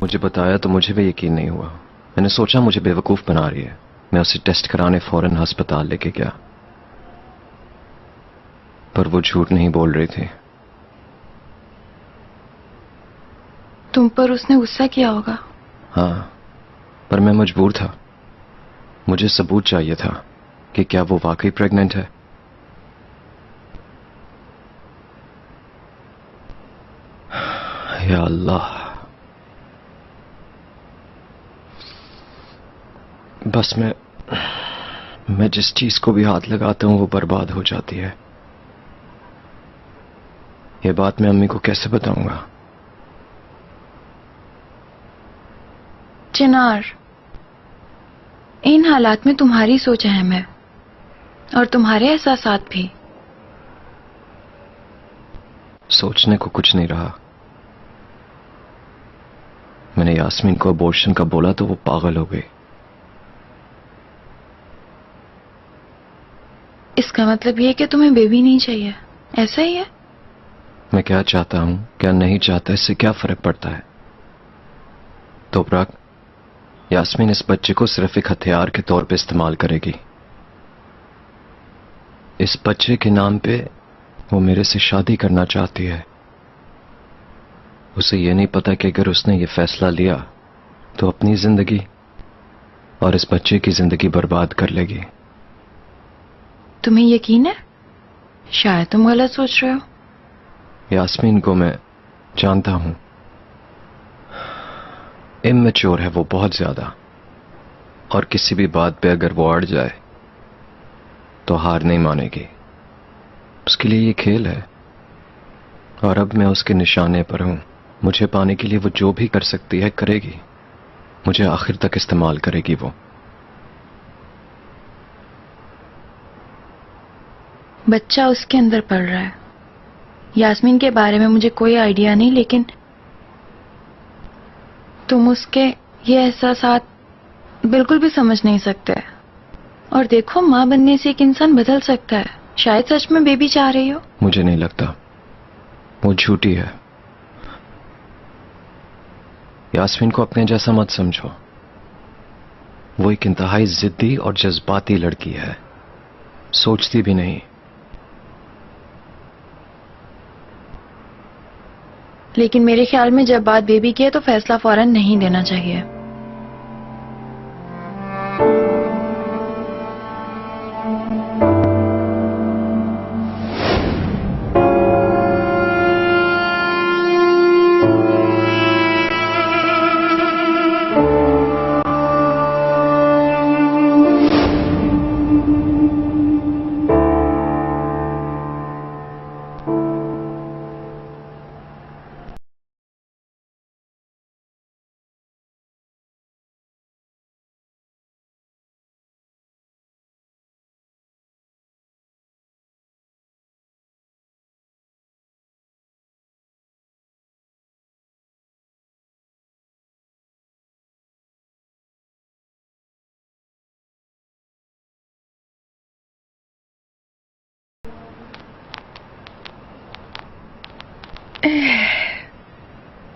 मुझे बताया तो मुझे भी यकीन नहीं हुआ। मैंने सोचा मुझे बेवकूफ बना रही है। मैं उसे टेस्ट कराने फौरन अस्पताल लेके गया, पर वो झूठ नहीं बोल रही थी। तुम पर उसने गुस्सा किया होगा। हाँ, पर मैं मजबूर था। मुझे सबूत चाहिए था कि क्या वो वाकई प्रेग्नेंट है। या अल्लाह, बस मैं जिस चीज को भी हाथ लगाता हूं वो बर्बाद हो जाती है। ये बात मैं अम्मी को कैसे बताऊंगा? चिनार, इन हालात में तुम्हारी सोच अहम है और तुम्हारे एहसासात भी। सोचने को कुछ नहीं रहा। मैंने यास्मीन को अबॉर्शन का बोला तो वो पागल हो गई। इसका मतलब ये कि तुम्हें बेबी नहीं चाहिए, ऐसा ही है? मैं क्या चाहता हूं क्या नहीं चाहता इससे क्या फर्क पड़ता है? तोबरक, यास्मीन इस बच्चे को सिर्फ एक हथियार के तौर पे इस्तेमाल करेगी। इस बच्चे के नाम पे वो मेरे से शादी करना चाहती है। उसे ये नहीं पता कि अगर उसने ये फैसला लिया तो अपनी जिंदगी और इस बच्चे की जिंदगी बर्बाद कर लेगी। तुम्हें यकीन है? शायद तुम गलत सोच रहे हो। यास्मीन को मैं जानता हूं। इमैच्योर है वो बहुत ज्यादा, और किसी भी बात पे अगर वो अड़ जाए तो हार नहीं मानेगी। उसके लिए ये खेल है, और अब मैं उसके निशाने पर हूं। मुझे पाने के लिए वो जो भी कर सकती है करेगी। मुझे आखिर तक इस्तेमाल करेगी वो। बच्चा उसके अंदर पल रहा है। यास्मीन के बारे में मुझे कोई आइडिया नहीं, लेकिन तुम उसके ये एहसासात बिल्कुल भी समझ नहीं सकते। और देखो, मां बनने से एक इंसान बदल सकता है। शायद सच में बेबी चाह रही हो। मुझे नहीं लगता। वो झूठी है। यास्मीन को अपने जैसा मत समझो। वो एक इंतहाई जिद्दी और जज्बाती लड़की है, सोचती भी नहीं। लेकिन मेरे ख्याल में जब बात बेबी की है तो फैसला फौरन नहीं देना चाहिए।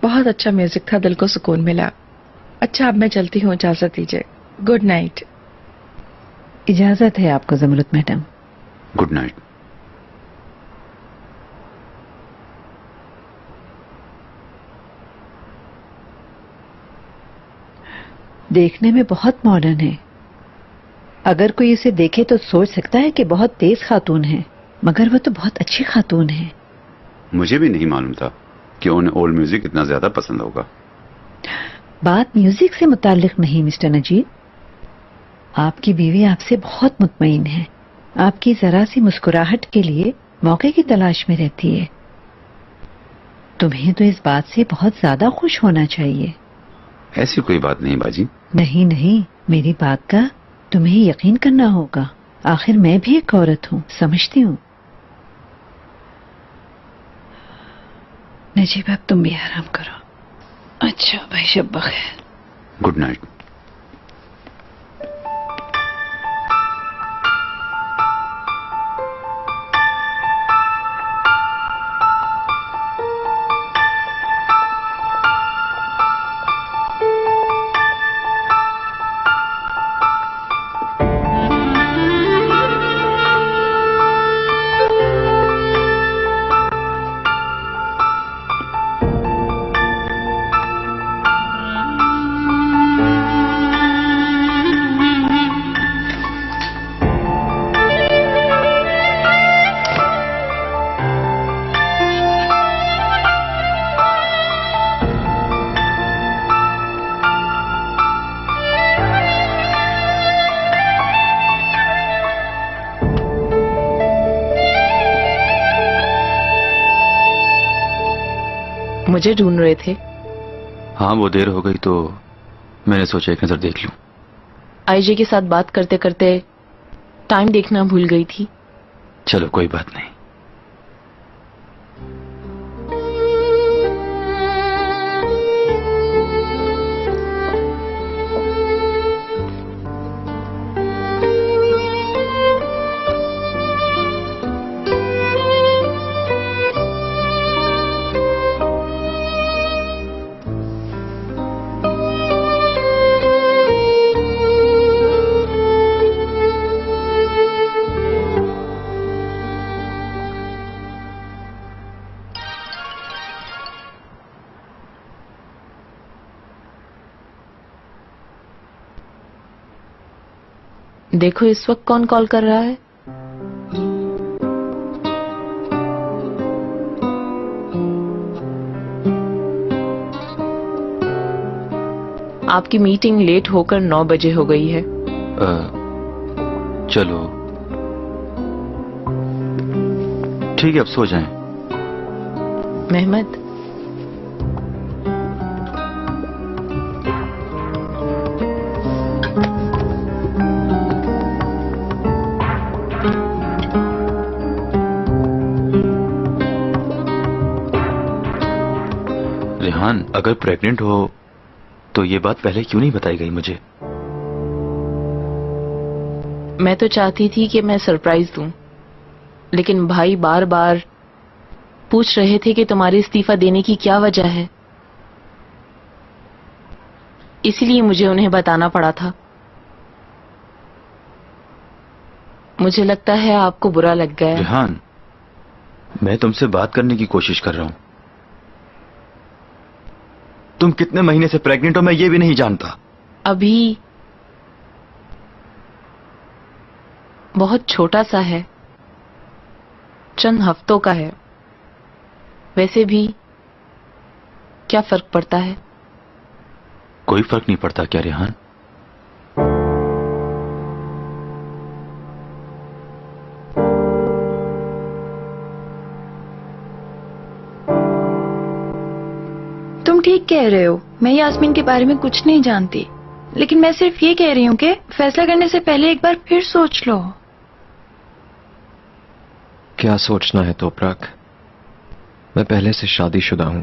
बहुत अच्छा म्यूजिक था, दिल को सुकून मिला। अच्छा, अब मैं चलती हूँ, इजाजत दीजिए। Good night. इजाजत है आपको जमरुत मैडम। Good night. देखने में बहुत मॉडर्न है। अगर कोई इसे देखे तो सोच सकता है कि बहुत तेज खातून है, मगर वो तो बहुत अच्छी खातून है। मुझे भी नहीं मालूम था कि उन्हें ओल्ड म्यूजिक इतना ज्यादा पसंद होगा। बात म्यूजिक से मुताल्लिक नहीं मिस्टर नजीब। आपकी बीवी आपसे बहुत मुतमईन है। आपकी जरा सी मुस्कुराहट के लिए मौके की तलाश में रहती है। तुम्हें तो इस बात से बहुत ज्यादा खुश होना चाहिए। ऐसी कोई बात नहीं बाजी। नहीं नहीं, मेरी बात का तुम्हें यकीन करना होगा। आखिर मैं भी एक औरत हूँ, समझती हूँ। नजीब, अब तुम भी आराम करो। अच्छा भाई, शब बखैर। Good night. मुझे ढूंढ रहे थे? हाँ, वो देर हो गई तो मैंने सोचा एक नजर देख लूं। आईजे के साथ बात करते करते टाइम देखना भूल गई थी। चलो कोई बात नहीं। देखो इस वक्त कौन कॉल कर रहा है। आपकी मीटिंग लेट होकर 9 बजे हो गई है। चलो ठीक है, अब सो जाएं। मेहमद, रेहान, अगर प्रेग्नेंट हो तो ये बात पहले क्यों नहीं बताई गई मुझे? मैं तो चाहती थी कि मैं सरप्राइज दूं, लेकिन भाई बार बार पूछ रहे थे कि तुम्हारे इस्तीफा देने की क्या वजह है, इसीलिए मुझे उन्हें बताना पड़ा था। मुझे लगता है आपको बुरा लग गया। रेहान, मैं तुमसे बात करने की कोशिश कर रहा हूं। तुम कितने महीने से प्रेग्नेंट हो मैं ये भी नहीं जानता। अभी बहुत छोटा सा है, चंद हफ्तों का है। वैसे भी क्या फर्क पड़ता है? कोई फर्क नहीं पड़ता क्या रेहान? तुम ठीक कह रहे हो, मैं यास्मीन के बारे में कुछ नहीं जानती, लेकिन मैं सिर्फ ये कह रही हूँ कि फैसला करने से पहले एक बार फिर सोच लो। क्या सोचना है तोपराक? मैं पहले से शादीशुदा हूं।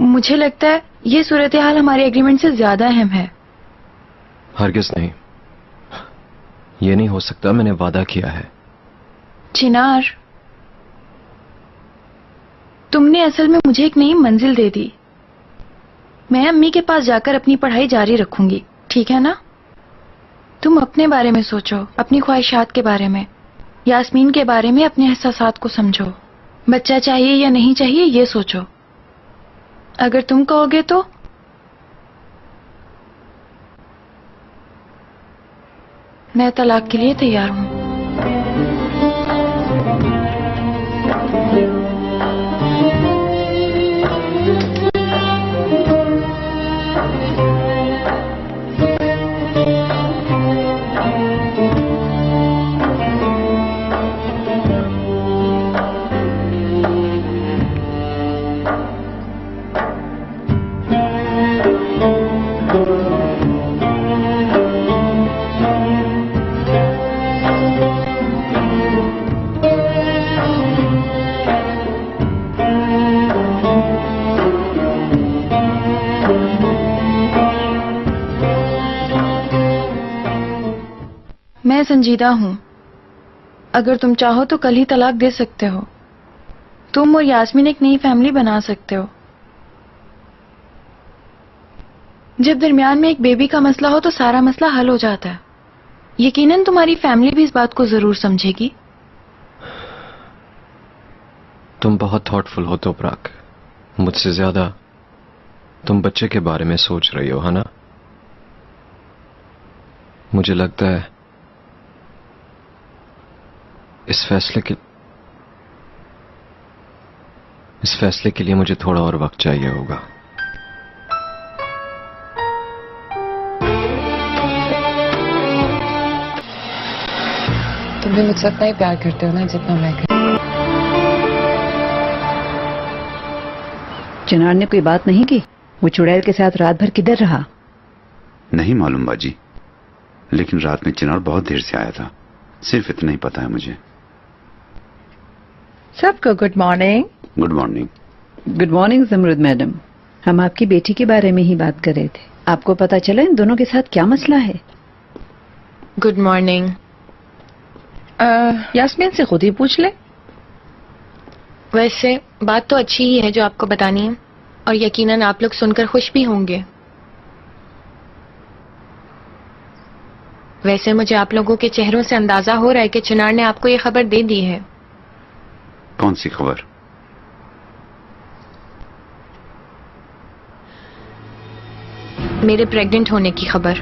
मुझे लगता है ये सूरत हाल हमारे एग्रीमेंट से ज्यादा अहम है। हरगिज नहीं, ये नहीं हो सकता। मैंने वादा किया है। चिनार, तुमने असल में मुझे एक नई मंजिल दे दी। मैं अम्मी के पास जाकर अपनी पढ़ाई जारी रखूंगी, ठीक है ना? तुम अपने बारे में सोचो, अपनी ख्वाहिशात के बारे में, यास्मीन के बारे में, अपने एहसासात को समझो। बच्चा चाहिए या नहीं चाहिए ये सोचो। अगर तुम कहोगे तो मैं तलाक के लिए तैयार हूं। मैं संजीदा हूं। अगर तुम चाहो तो कल ही तलाक दे सकते हो। तुम और यास्मीन एक नई फैमिली बना सकते हो। जब दरमियान में एक बेबी का मसला हो तो सारा मसला हल हो जाता है। यकीनन तुम्हारी फैमिली भी इस बात को जरूर समझेगी। तुम बहुत थॉटफुल हो तोपराक। मुझसे ज्यादा तुम बच्चे के बारे में सोच रही हो, है ना? मुझे लगता है इस फैसले के लिए मुझे थोड़ा और वक्त चाहिए होगा। तुम भी मुझसे उतना ही प्यार करते हो ना जितना मैं करती चिनार ने कोई बात नहीं की? वो चुड़ैल के साथ रात भर किधर रहा? नहीं मालूम बाजी, लेकिन रात में चिनार बहुत देर से आया था, सिर्फ इतना ही पता है मुझे। सबको good morning. Good morning. Good morning Jamrud madam. हम आपकी बेटी के बारे में ही बात कर रहे थे। आपको पता चला इन दोनों के साथ क्या मसला है? Good morning. यास्मीन से खुद ही पूछ ले। वैसे बात तो अच्छी ही है जो आपको बतानी है, और यकीनन आप लोग सुनकर खुश भी होंगे। वैसे मुझे आप लोगों के चेहरों से अंदाजा हो रहा है कि चिनार ने आपको ये खबर दे दी है। कौन सी खबर? मेरे प्रेग्नेंट होने की खबर।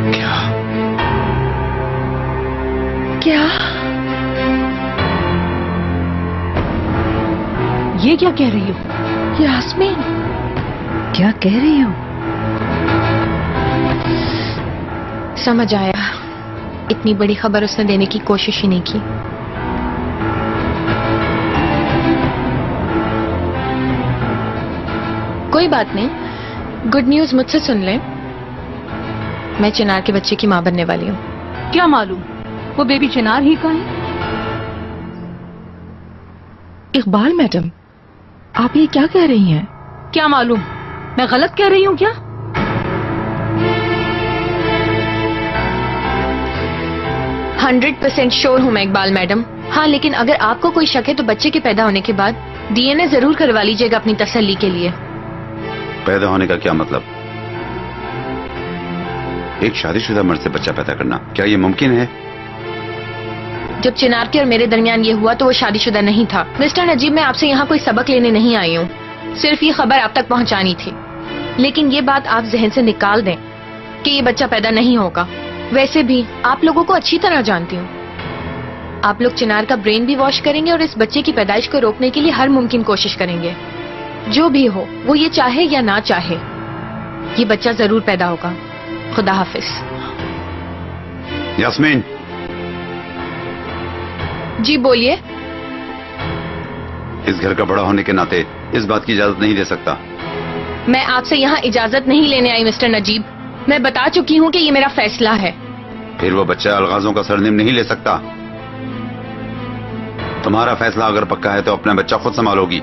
क्या? क्या? ये क्या कह रही हो यास्मीन? क्या कह रही हो? समझ आया, इतनी बड़ी खबर उसने देने की कोशिश ही नहीं की। कोई बात नहीं, गुड न्यूज मुझसे सुन ले। मैं चिनार के बच्चे की मां बनने वाली हूँ। क्या मालूम वो बेबी चिनार ही का है? इकबाल मैडम, आप ये क्या कह रही हैं? क्या मालूम, मैं गलत कह रही हूँ क्या? 100% श्योर हूँ मैं इकबाल मैडम। हाँ, लेकिन अगर आपको कोई शक है तो बच्चे के पैदा होने के बाद डीएनए जरूर करवा लीजिएगा अपनी तसल्ली के लिए। पैदा होने का क्या मतलब? एक शादीशुदा मर्द से बच्चा पैदा करना, क्या ये मुमकिन है? जब चिनार के और मेरे दरमियान ये हुआ तो वो शादीशुदा नहीं था। मिस्टर नजीब, मैं आपसे यहाँ कोई सबक लेने नहीं आई हूँ, सिर्फ ये खबर आप तक पहुँचानी थी। लेकिन ये बात आप जहन से निकाल दें कि ये बच्चा पैदा नहीं होगा। वैसे भी आप लोगों को अच्छी तरह जानती हूँ, आप लोग चिनार का ब्रेन भी वॉश करेंगे और इस बच्चे की पैदाइश को रोकने के लिए हर मुमकिन कोशिश करेंगे। जो भी हो, वो ये चाहे या ना चाहे, ये बच्चा जरूर पैदा होगा। खुदा हाफिज। यास्मीन। जी बोलिए। इस घर का बड़ा होने के नाते इस बात की इजाजत नहीं दे सकता। मैं आपसे यहाँ इजाजत नहीं लेने आई मिस्टर नजीब, मैं बता चुकी हूँ कि ये मेरा फैसला है। फिर वो बच्चा अलगाजों का सरनेम नहीं ले सकता। तुम्हारा फैसला अगर पक्का है तो अपना बच्चा खुद संभालोगी।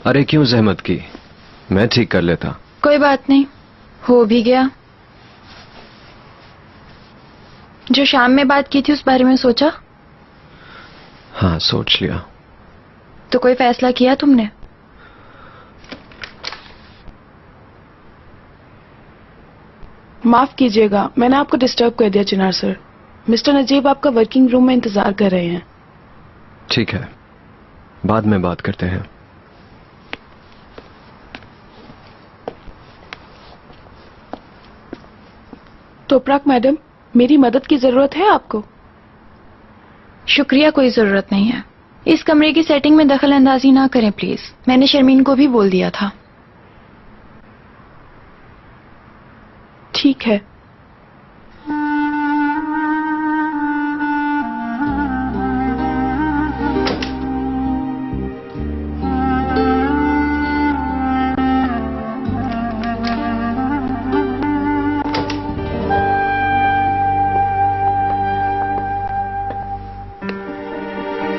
अरे क्यों जहमत की, मैं ठीक कर लेता। कोई बात नहीं, हो भी गया। जो शाम में बात की थी उस बारे में सोचा? हाँ, सोच लिया। तो कोई फैसला किया तुमने? माफ कीजिएगा, मैंने आपको डिस्टर्ब कर दिया चिनार सर। मिस्टर नजीब आपका वर्किंग रूम में इंतजार कर रहे हैं। ठीक है, बाद में बात करते हैं। तोपराक मैडम, मेरी मदद की जरूरत है आपको? शुक्रिया, कोई जरूरत नहीं है। इस कमरे की सेटिंग में दखल अंदाजी ना करें प्लीज, मैंने शर्मीन को भी बोल दिया था। ठीक है।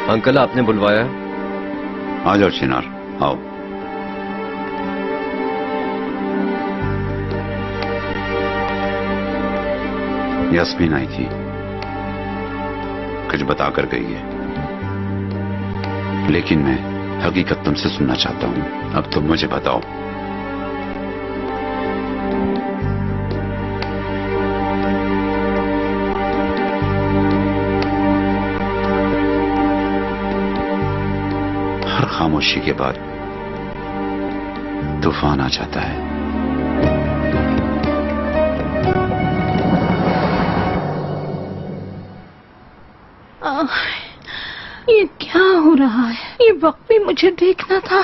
अंकल, आपने बुलवाया? आ जाओ चिनार, आओ। यास्मीन आई थी, कुछ बता कर गई है, लेकिन मैं हकीकत तुमसे सुनना चाहता हूं। अब तुम मुझे बताओ, खामोशी के बाद तूफान आ जाता है। ये क्या हो रहा है? ये वक्त भी मुझे देखना था।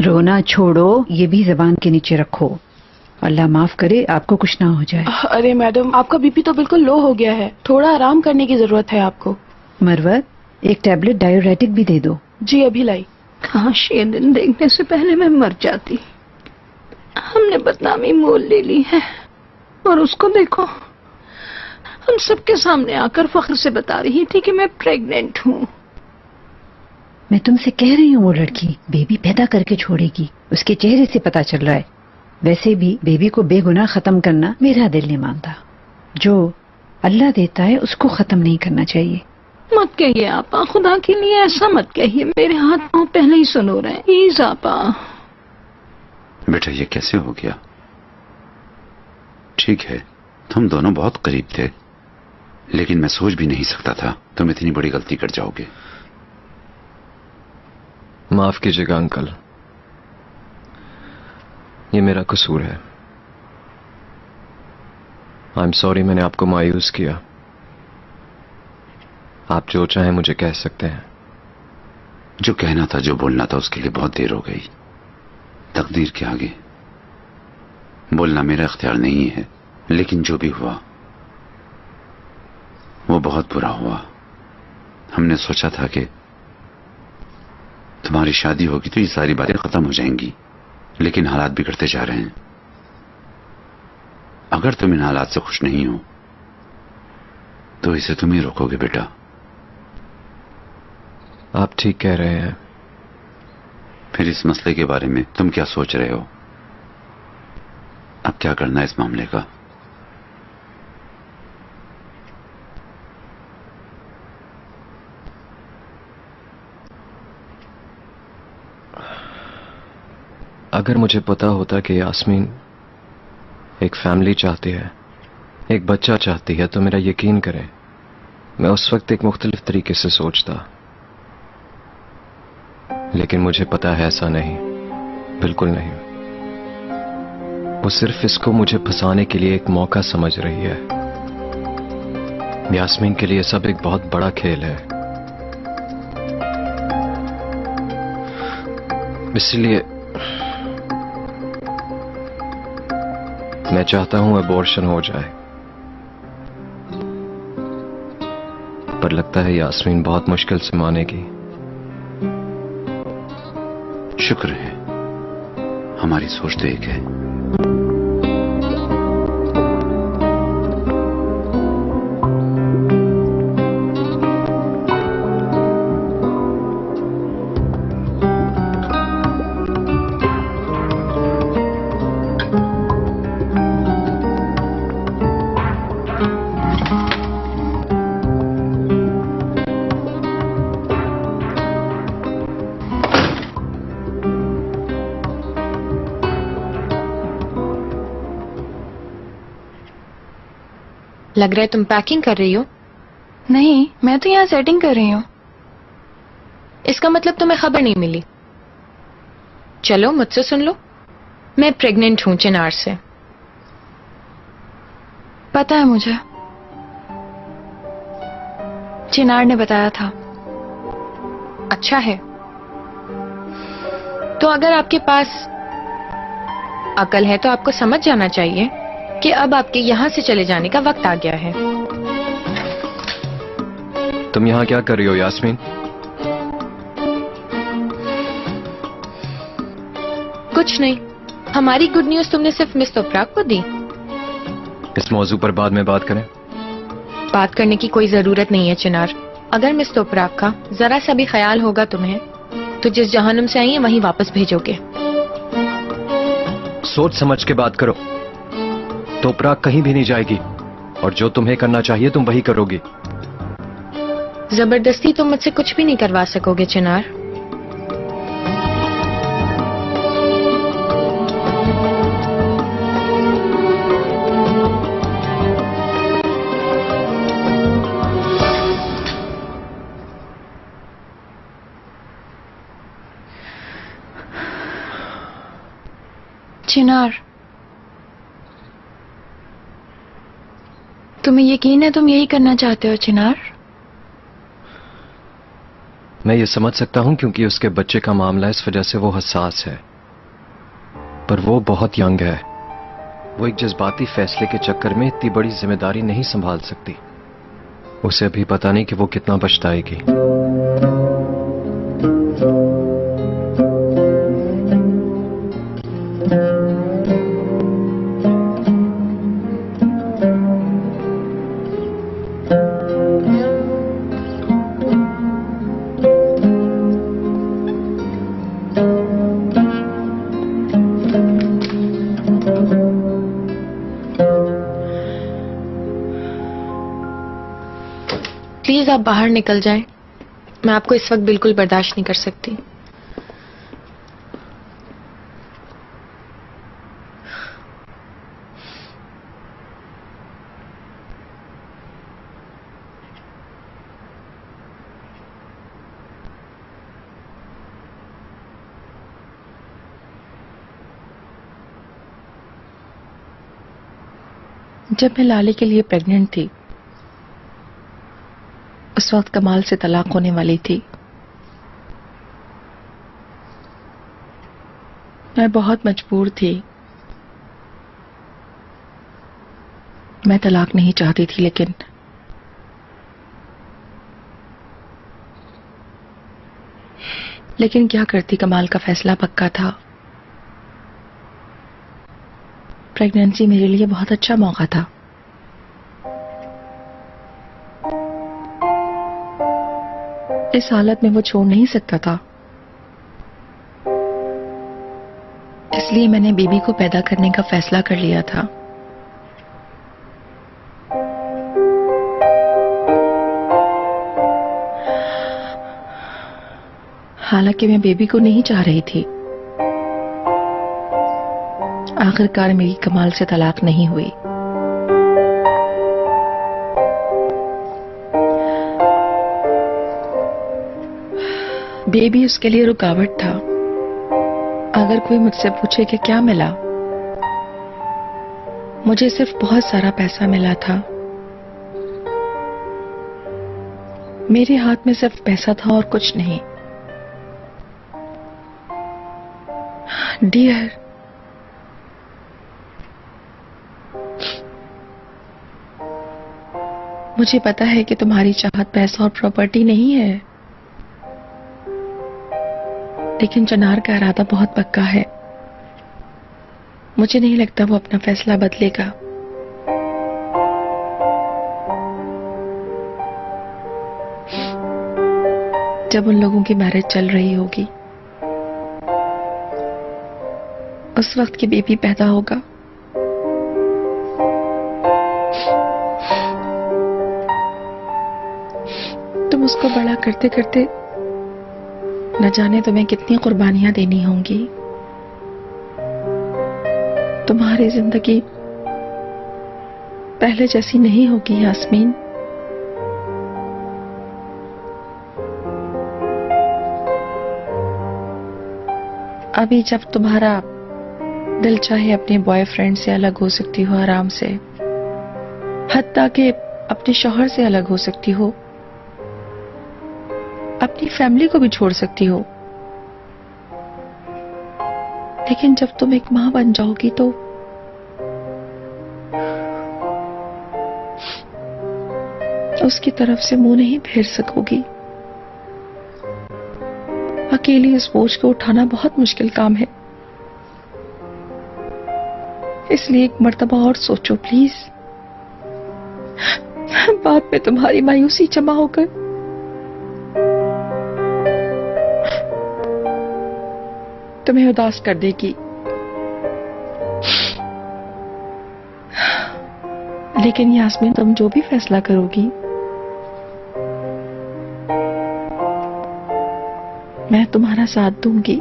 रोना छोड़ो, ये भी जबान के नीचे रखो। अल्लाह माफ करे आपको कुछ ना हो जाए। अरे मैडम, आपका बीपी तो बिल्कुल लो हो गया है, थोड़ा आराम करने की जरूरत है आपको। मरवत, एक टैबलेट डायोरेटिक भी दे दो। जी अभी लाई। काश ये दिन देखने से पहले मैं मर जाती। हमने बदनामी मोल ले ली है और उसको देखो, हम सबके सामने आकर फख्र से बता रही थी कि मैं प्रेग्नेंट हूँ। मैं तुमसे कह रही हूँ वो लड़की बेबी पैदा करके छोड़ेगी, उसके चेहरे से पता चल रहा है। वैसे भी बेबी को बेगुनाह खत्म करना मेरा दिल नहीं मानता। जो अल्लाह देता है उसको खत्म नहीं करना चाहिए। मत कहिए आपा, खुदा के लिए ऐसा मत कहिए। मेरे हाथ पांव पहले ही सुनो रहे हैं। प्लीज आपा। बेटा ये कैसे हो गया? ठीक है, तुम दोनों बहुत करीब थे, लेकिन मैं सोच भी नहीं सकता था तुम इतनी बड़ी गलती कर जाओगे। माफ कीजिएगा अंकल, ये मेरा कसूर है। आई एम सॉरी मैंने आपको मायूस किया। आप जो चाहें मुझे कह सकते हैं। जो कहना था, जो बोलना था, उसके लिए बहुत देर हो गई। तकदीर के आगे बोलना मेरा इख्तियार नहीं है, लेकिन जो भी हुआ वो बहुत बुरा हुआ। हमने सोचा था कि तुम्हारी शादी होगी तो ये सारी बातें खत्म हो जाएंगी, लेकिन हालात बिगड़ते जा रहे हैं। अगर तुम इन हालात से खुश नहीं हो तो इसे तुम ही रोकोगे बेटा। आप ठीक कह रहे हैं। फिर इस मसले के बारे में तुम क्या सोच रहे हो? अब क्या करना है इस मामले का? अगर मुझे पता होता कि यास्मीन एक फैमिली चाहती है, एक बच्चा चाहती है, तो मेरा यकीन करें मैं उस वक्त एक मुख्तलिफ तरीके से सोचता। लेकिन मुझे पता है ऐसा नहीं, बिल्कुल नहीं। वो सिर्फ इसको मुझे फंसाने के लिए एक मौका समझ रही है। यास्मीन के लिए सब एक बहुत बड़ा खेल है, इसलिए मैं चाहता हूं अबॉर्शन हो जाए। पर लगता है यास्मीन बहुत मुश्किल से मानेगी। शुक्र है हमारी सोच तो एक है। लग रहा है तुम पैकिंग कर रही हो। नहीं, मैं तो यहाँ सेटिंग कर रही हूँ। इसका मतलब तुम्हें खबर नहीं मिली। चलो मुझसे सुन लो, मैं प्रेग्नेंट हूँ चिनार से। पता है मुझे, चिनार ने बताया था। अच्छा है, तो अगर आपके पास अकल है तो आपको समझ जाना चाहिए कि अब आपके यहां से चले जाने का वक्त आ गया है। तुम यहां क्या कर रही हो यास्मीन? कुछ नहीं, हमारी गुड न्यूज तुमने सिर्फ मिस तोपराक को दी। इस मौजू पर बाद में बात करें। बात करने की कोई जरूरत नहीं है चिनार। अगर मिस तोपराक का जरा सा भी ख्याल होगा तुम्हें, तो जिस जहन्नुम से आई है वहीं वापस भेजोगे। सोच समझ के बात करो। तोपराक कहीं भी नहीं जाएगी, और जो तुम्हें करना चाहिए तुम वही करोगी। जबरदस्ती तुम मुझसे कुछ भी नहीं करवा सकोगे चिनार। चिनार, तुम्हें यकीन है तुम यही करना चाहते हो चिनार? मैं ये समझ सकता हूं क्योंकि उसके बच्चे का मामला है, इस वजह से वो हसास है। पर वो बहुत यंग है। वो एक जज्बाती फैसले के चक्कर में इतनी बड़ी जिम्मेदारी नहीं संभाल सकती। उसे अभी पता नहीं कि वो कितना पछताएगी। प्लीज आप बाहर निकल जाएं। मैं आपको इस वक्त बिल्कुल बर्दाश्त नहीं कर सकती। जब मैं लाले के लिए प्रेग्नेंट थी, उस वक्त कमाल से तलाक होने वाली थी। मैं बहुत मजबूर थी। मैं तलाक नहीं चाहती थी, लेकिन क्या करती, कमाल का फैसला पक्का था। प्रेगनेंसी मेरे लिए बहुत अच्छा मौका था। इस हालत में वो छोड़ नहीं सकता था, इसलिए मैंने बेबी को पैदा करने का फैसला कर लिया था। हालांकि मैं बेबी को नहीं चाह रही थी। आखिरकार मेरी कमाल से तलाक नहीं हुई। बेबी उसके लिए रुकावट था। अगर कोई मुझसे पूछे कि क्या मिला, मुझे सिर्फ बहुत सारा पैसा मिला था। मेरे हाथ में सिर्फ पैसा था और कुछ नहीं। डियर, मुझे पता है कि तुम्हारी चाहत पैसा और प्रॉपर्टी नहीं है, लेकिन चिनार का इरादा बहुत पक्का है। मुझे नहीं लगता वो अपना फैसला बदलेगा। जब उन लोगों की मैरिज चल रही होगी, उस वक्त की बेबी पैदा होगा। तुम उसको बड़ा करते करते न जाने तुम्हें कितनी कुर्बानियां देनी होंगी। तुम्हारी जिंदगी पहले जैसी नहीं होगी यास्मीन। अभी जब तुम्हारा दिल चाहे अपने बॉयफ्रेंड से अलग हो सकती हो आराम से, हत्ता कि अपने शौहर से अलग हो सकती हो, अपनी फैमिली को भी छोड़ सकती हो। लेकिन जब तुम एक मां बन जाओगी तो उसकी तरफ से मुंह नहीं फेर सकोगी। अकेली इस बोझ को उठाना बहुत मुश्किल काम है। इसलिए एक मर्तबा और सोचो प्लीज। बाद में तुम्हारी मायूसी जमा होकर तुम्हें उदास कर देगी। लेकिन यास्मीन, तुम जो भी फैसला करोगी, मैं तुम्हारा साथ दूंगी।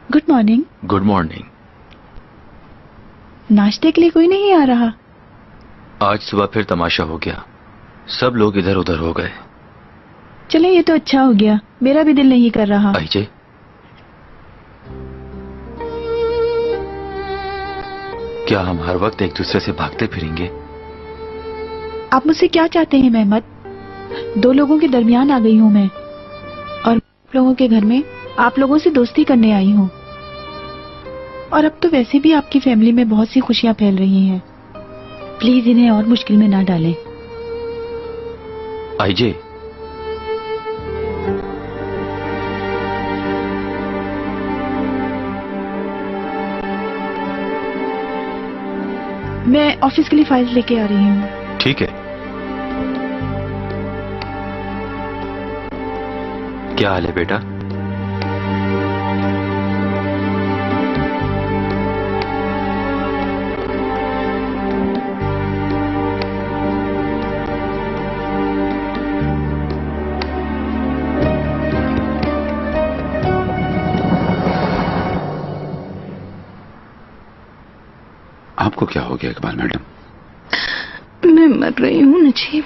Good morning. Good morning. नाश्ते के लिए कोई नहीं आ रहा? आज सुबह फिर तमाशा हो गया, सब लोग इधर उधर हो गए। चले, ये तो अच्छा हो गया, मेरा भी दिल नहीं कर रहा। आइजे, क्या हम हर वक्त एक दूसरे से भागते फिरेंगे? आप मुझसे क्या चाहते हैं मेहमद? 2 लोगों के दरमियान आ गई हूँ मैं, और आप लोगों के घर में आप लोगों से दोस्ती करने आई हूँ। और अब तो वैसे भी आपकी फैमिली में बहुत सी खुशियां फैल रही हैं। प्लीज इन्हें और मुश्किल में ना डालें। आइजे, मैं ऑफिस के लिए फाइल्स लेके आ रही हूँ। ठीक है। क्या हाल है बेटा? आपको क्या हो गया इकबाल मैडम? मैं मर रही हूँ नजीब,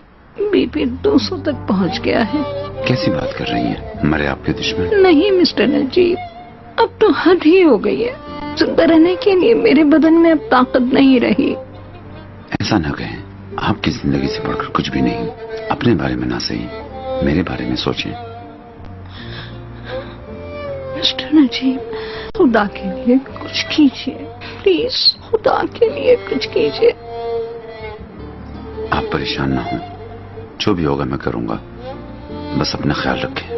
बीपी 200 तक पहुँच गया है। कैसी बात कर रही हैं? मरे आपके दुश्मन? नहीं मिस्टर नजीब, अब तो हद ही हो गई है। जिंदा रहने के लिए मेरे बदन में अब ताकत नहीं रही। ऐसा ना कहें, आपकी जिंदगी से बढ़कर कुछ भी नहीं। अपने बारे में ना सही, मेरे बारे में सोचें। मिस्टर नजीब, खुदा के लिए कुछ कीजिए प्लीज, खुदा के लिए कुछ कीजिए। आप परेशान ना हो, जो भी होगा मैं करूंगा, बस अपना ख्याल रखें।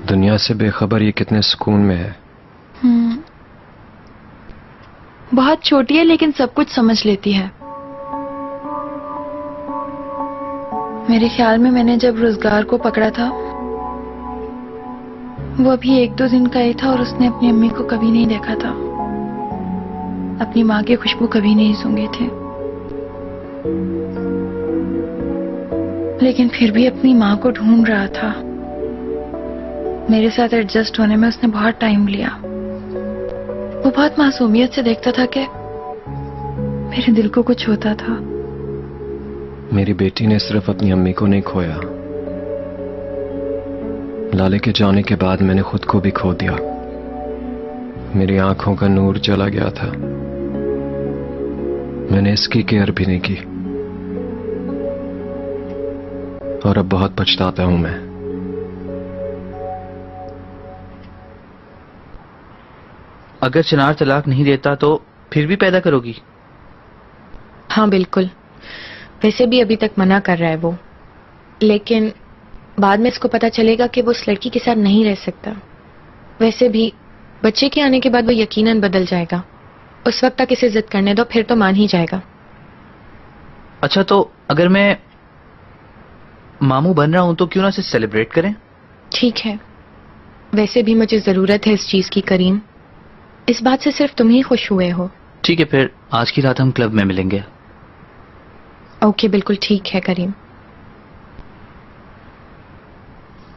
दुनिया से बेखबर ये कितने सुकून में है। बहुत छोटी है लेकिन सब कुछ समझ लेती है। मेरे ख्याल में मैंने जब रोजगार को पकड़ा था वो अभी 1-2 दिन का ही था और उसने अपनी अम्मी को कभी नहीं देखा था, अपनी माँ की खुशबू कभी नहीं सूंघी थी। लेकिन फिर भी अपनी माँ को ढूंढ रहा था। मेरे साथ एडजस्ट होने में उसने बहुत टाइम लिया। वो बहुत मासूमियत से देखता था कि मेरे दिल को कुछ होता था। मेरी बेटी ने सिर्फ अपनी अम्मी को नहीं खोया, लाले के जाने के बाद मैंने खुद को भी खो दिया। मेरी आंखों का नूर चला गया था। मैंने इसकी केयर भी नहीं की और अब बहुत पछताता हूं मैं। अगर चिनार तलाक नहीं देता तो फिर भी पैदा करोगी? हाँ बिल्कुल। वैसे भी अभी तक मना कर रहा है वो, लेकिन बाद में इसको पता चलेगा कि वो उस लड़की के साथ नहीं रह सकता। वैसे भी बच्चे के आने के बाद वो यकीनन बदल जाएगा। उस वक्त तक इसे जिद करने दो, फिर तो मान ही जाएगा। अच्छा, तो अगर मैं मामू बन रहा हूं तो क्यों ना इसे सेलिब्रेट करें? ठीक है, वैसे भी मुझे जरूरत है इस चीज की करीम। इस बात से सिर्फ तुम ही खुश हुए हो। ठीक है, फिर आज की रात हम क्लब में मिलेंगे। ओके, बिल्कुल ठीक है करीम।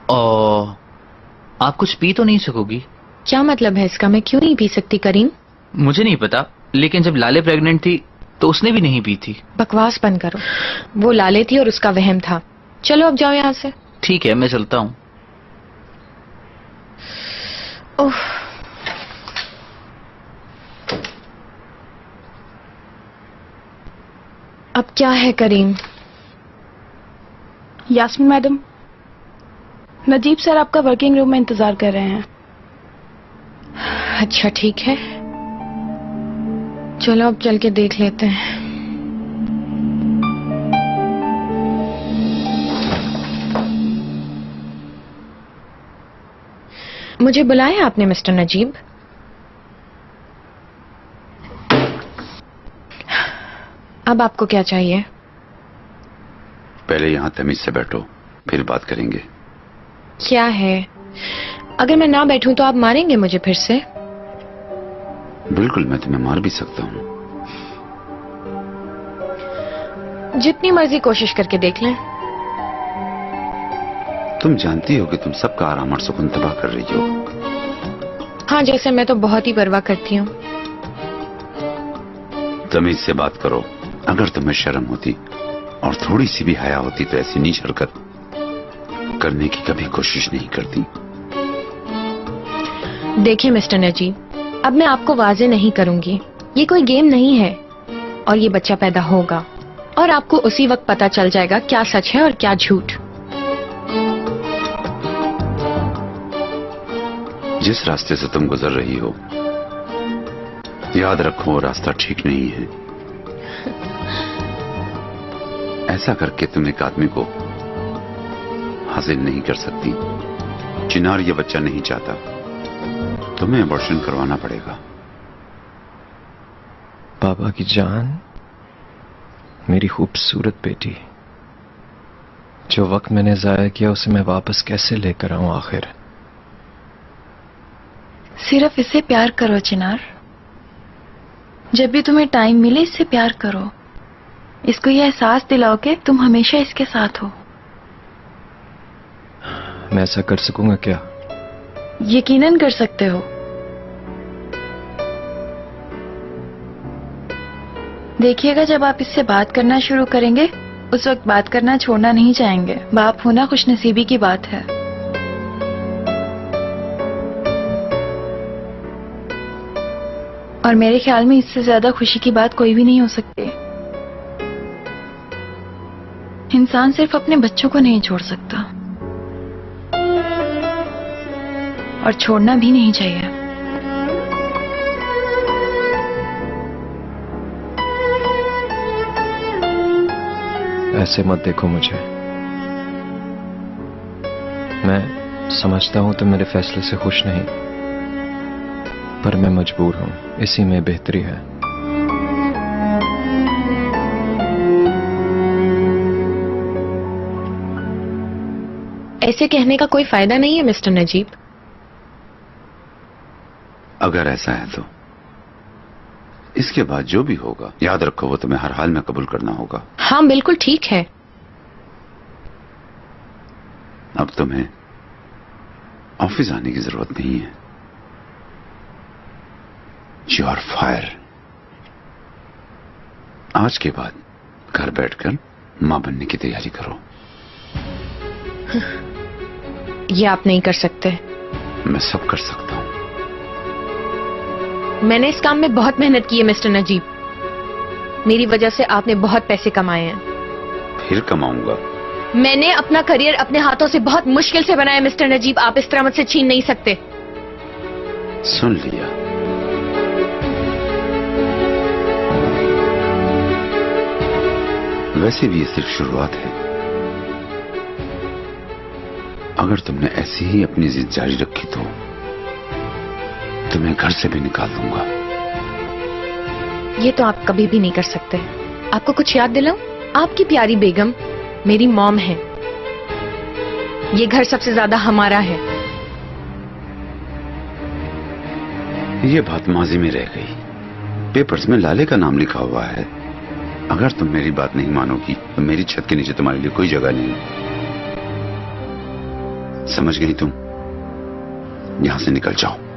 और आप कुछ पी तो नहीं सकोगी? क्या मतलब है इसका? मैं क्यों नहीं पी सकती करीम? मुझे नहीं पता, लेकिन जब लाले प्रेग्नेंट थी तो उसने भी नहीं पी थी। बकवास बंद करो। वो लाले थी और उसका वहम था। चलो अब जाओ यहाँ से। ठीक है, मैं चलता हूँ। ओह, अब क्या है करीम? यास्मीन मैडम, नजीब सर आपका वर्किंग रूम में इंतजार कर रहे हैं। अच्छा ठीक है, चलो अब चल के देख लेते हैं। मुझे बुलाया आपने मिस्टर नजीब? अब आपको क्या चाहिए? पहले यहां तमीज से बैठो, फिर बात करेंगे। क्या है? अगर मैं ना बैठूं तो आप मारेंगे मुझे फिर से? बिल्कुल, मैं तुम्हें मार भी सकता हूं। जितनी मर्जी कोशिश करके देख लें। तुम जानती हो कि तुम सबका आराम और सुकून तबाह कर रही हो। हाँ, जैसे मैं तो बहुत ही परवाह करती हूँ। तमीज से बात करो। अगर तुम्हें शर्म होती और थोड़ी सी भी हया होती तो ऐसी नीच हरकत करने की कभी कोशिश नहीं करती। देखिए मिस्टर नजीब, अब मैं आपको वाजे नहीं करूंगी। ये कोई गेम नहीं है और ये बच्चा पैदा होगा और आपको उसी वक्त पता चल जाएगा क्या सच है और क्या झूठ। जिस रास्ते से तुम गुजर रही हो, याद रखो वो रास्ता ठीक नहीं है। ऐसा करके तुम एक आदमी को हासिल नहीं कर सकती। चिनार ये बच्चा नहीं चाहता, तुम्हें अबॉर्शन करवाना पड़ेगा। बाबा की जान, मेरी खूबसूरत बेटी, जो वक्त मैंने जाया किया उसे मैं वापस कैसे लेकर आऊं आखिर? सिर्फ इससे प्यार करो चिनार। जब भी तुम्हें टाइम मिले इससे प्यार करो। इसको यह एहसास दिलाओ कि तुम हमेशा इसके साथ हो। मैं ऐसा कर सकूंगा क्या? यकीनन कर सकते हो। देखिएगा, जब आप इससे बात करना शुरू करेंगे उस वक्त बात करना छोड़ना नहीं चाहेंगे। बाप होना खुशनसीबी की बात है। और मेरे ख्याल में इससे ज्यादा खुशी की बात कोई भी नहीं हो सकती। इंसान सिर्फ अपने बच्चों को नहीं छोड़ सकता और छोड़ना भी नहीं चाहिए। ऐसे मत देखो मुझे। मैं समझता हूं तुम मेरे फैसले से खुश नहीं, पर मैं मजबूर हूं। इसी में बेहतरी है। ऐसे कहने का कोई फायदा नहीं है मिस्टर नजीब। अगर ऐसा है तो इसके बाद जो भी होगा, याद रखो वो तुम्हें हर हाल में कबूल करना होगा। हाँ बिल्कुल ठीक है। अब तुम्हें ऑफिस आने की जरूरत नहीं है। You are fire. आज के बाद घर बैठकर मां बनने की तैयारी करो। ये आप नहीं कर सकते। मैं सब कर सकता हूं। मैंने इस काम में बहुत मेहनत की है मिस्टर नजीब। मेरी वजह से आपने बहुत पैसे कमाए हैं। फिर कमाऊंगा। मैंने अपना करियर अपने हाथों से बहुत मुश्किल से बनाया मिस्टर नजीब। आप इस तरह मुझसे छीन नहीं सकते। सुन लिया। वैसे भी ये सिर्फ शुरुआत है। अगर तुमने ऐसी ही अपनी जिद जारी रखी तो तुम्हें घर से भी निकाल दूंगा। ये तो आप कभी भी नहीं कर सकते। आपको कुछ याद दिलाऊं? आपकी प्यारी बेगम मेरी मॉम है। ये घर सबसे ज्यादा हमारा है। ये बात माजी में रह गई। पेपर्स में लाले का नाम लिखा हुआ है। अगर तुम मेरी बात नहीं मानोगी तो मेरी छत के नीचे तुम्हारे लिए कोई जगह नहीं। समझ गई तुम? यहां से निकल जाओ।